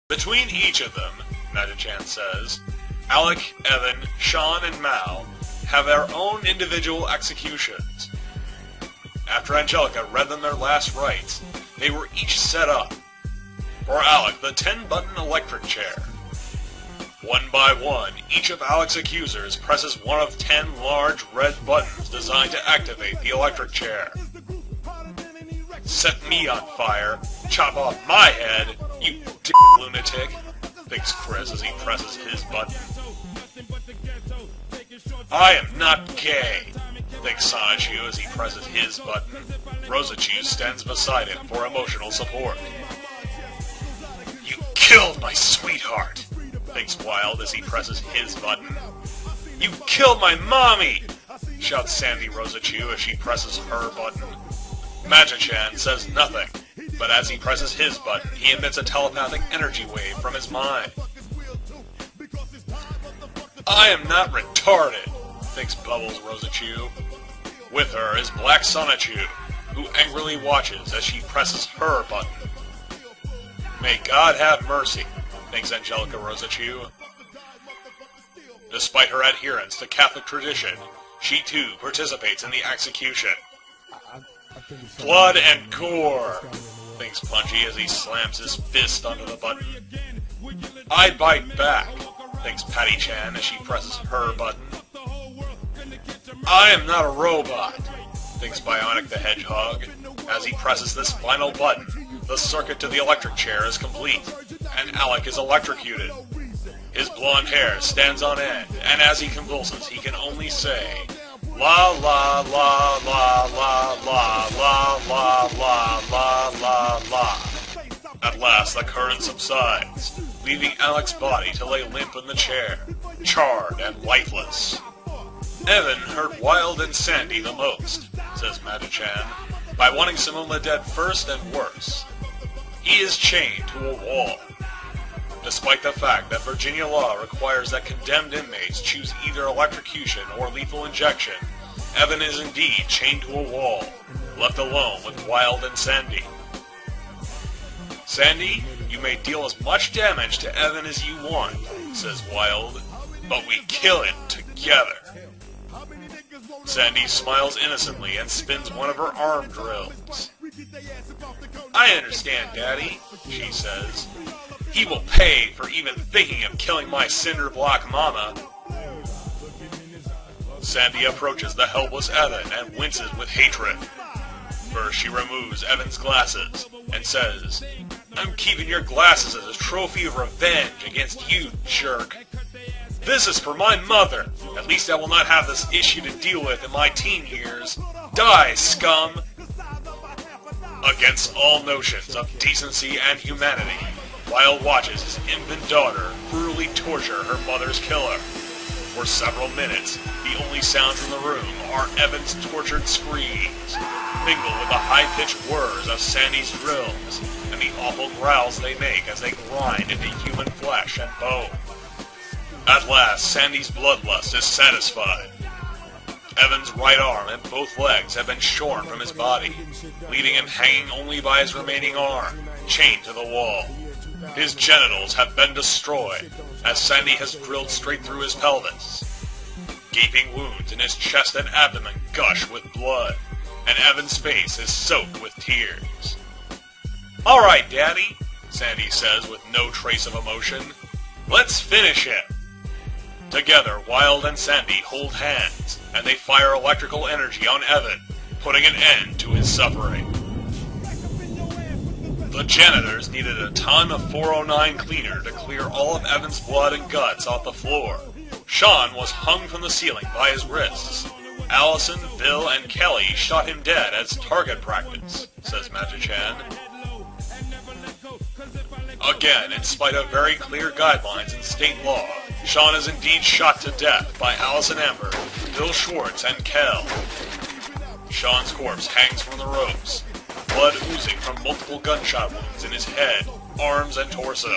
Between each of them, Meta-chan says, Alec, Evan, Sean, and Mao have their own individual executions. After Angelica read them their last rites, they were each set up. For Alec, the 10-button electric chair. One by one, each of Alec's accusers presses one of 10 large red buttons designed to activate the electric chair. Set me on fire, chop off my head, you lunatic, thinks Chris as he presses his button. I am not gay, thinks Sonichu as he presses his button. Rosachu stands beside him for emotional support. You killed my sweetheart, thinks Wild as he presses his button. You killed my mommy, shouts Sandy Rosachu as she presses her button. Meta-chan says nothing, but as he presses his button, he emits a telepathic energy wave from his mind. I am not retarded, thinks Bubbles Rosachu. With her is Black Sonichu, who angrily watches as she presses her button. May God have mercy, thinks Angelica Rosachu. Despite her adherence to Catholic tradition, she too participates in the execution. Blood and gore, thinks Punchy as he slams his fist onto the button. I bite back, thinks Patty-chan as she presses her button. I am not a robot, thinks Bionic the Hedgehog. As he presses this final button, the circuit to the electric chair is complete, and Alec is electrocuted. His blonde hair stands on end, and as he convulses, he can only say, La la la la la la la la la la la la. At last the current subsides, leaving Alec's body to lay limp in the chair, charred and lifeless. Evan hurt Wild and Sandy the most, says Meta-chan, by wanting Simona dead first and worse. He is chained to a wall. Despite the fact that Virginia law requires that condemned inmates choose either electrocution or lethal injection, Evan is indeed chained to a wall, left alone with Wild and Sandy. Sandy, you may deal as much damage to Evan as you want, says Wild, but we kill him together. Sandy smiles innocently and spins one of her arm drills. I understand, Daddy, she says. He will pay for even thinking of killing my cinder block mama. Sandy approaches the helpless Evan and winces with hatred. First she removes Evan's glasses and says, I'm keeping your glasses as a trophy of revenge against you, jerk. This is for my mother. At least I will not have this issue to deal with in my teen years. Die, scum! Against all notions of decency and humanity, Wild watches his infant daughter brutally torture her mother's killer. For several minutes, the only sounds in the room are Evan's tortured screams, mingled with the high-pitched whirs of Sandy's drills, and the awful growls they make as they grind into human flesh and bone. At last, Sandy's bloodlust is satisfied. Evan's right arm and both legs have been shorn from his body, leaving him hanging only by his remaining arm, chained to the wall. His genitals have been destroyed, as Sandy has drilled straight through his pelvis. Gaping wounds in his chest and abdomen gush with blood, and Evan's face is soaked with tears. All right, Daddy, Sandy says with no trace of emotion. Let's finish him. Together, Wild and Sandy hold hands, and they fire electrical energy on Evan, putting an end to his suffering. The janitors needed a ton of 409 cleaner to clear all of Evan's blood and guts off the floor. Sean was hung from the ceiling by his wrists. Allison, Bill, and Kelly shot him dead as target practice, says Meta-chan. Again, in spite of very clear guidelines in state law, Sean is indeed shot to death by Allison Amber, Bill Schwartz, and Kel. Sean's corpse hangs from the ropes, blood oozing from multiple gunshot wounds in his head, arms, and torso.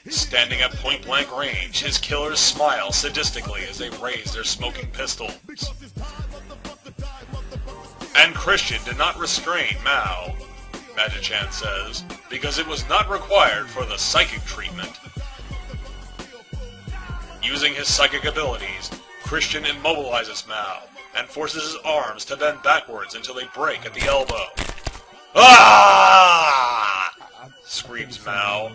Standing at point-blank range, his killers smile sadistically as they raise their smoking pistols. And Christian did not restrain Mao, Meta-chan says, because it was not required for the psychic treatment. Using his psychic abilities, Christian immobilizes Mao and forces his arms to bend backwards until they break at the elbow. Ah! Screams Mao.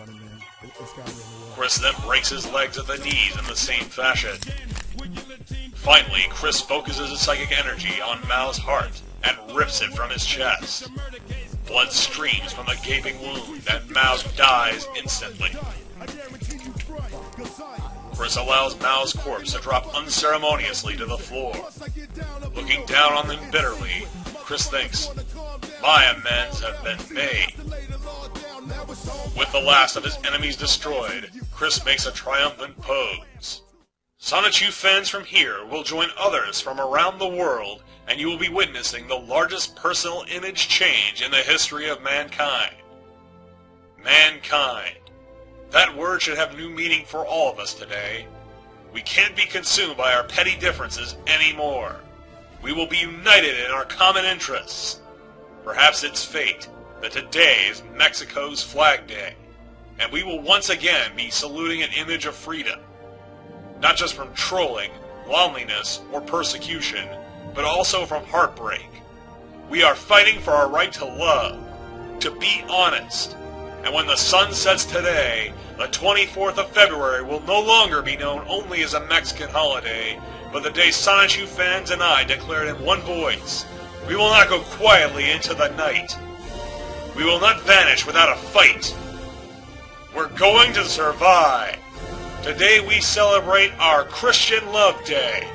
Chris then breaks his legs at the knees in the same fashion. Finally, Chris focuses his psychic energy on Mao's heart and rips it from his chest. Blood streams from the gaping wound and Mao dies instantly. Chris allows Mao's corpse to drop unceremoniously to the floor. Looking down on them bitterly, Chris thinks, "My amends have been made." With the last of his enemies destroyed, Chris makes a triumphant pose. Sonichu fans from here will join others from around the world, and you will be witnessing the largest personal image change in the history of mankind. Mankind. That word should have new meaning for all of us today. We can't be consumed by our petty differences anymore. We will be united in our common interests. Perhaps it's fate that today is Mexico's Flag Day, and we will once again be saluting an image of freedom. Not just from trolling, loneliness, or persecution, but also from heartbreak. We are fighting for our right to love, to be honest. And when the sun sets today, the 24th of February will no longer be known only as a Mexican holiday, but the day Sonichu fans and I declared in one voice, we will not go quietly into the night. We will not vanish without a fight. We're going to survive. Today we celebrate our Christian Love Day.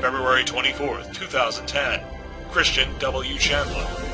February 24th, 2010. Christian W. Chandler.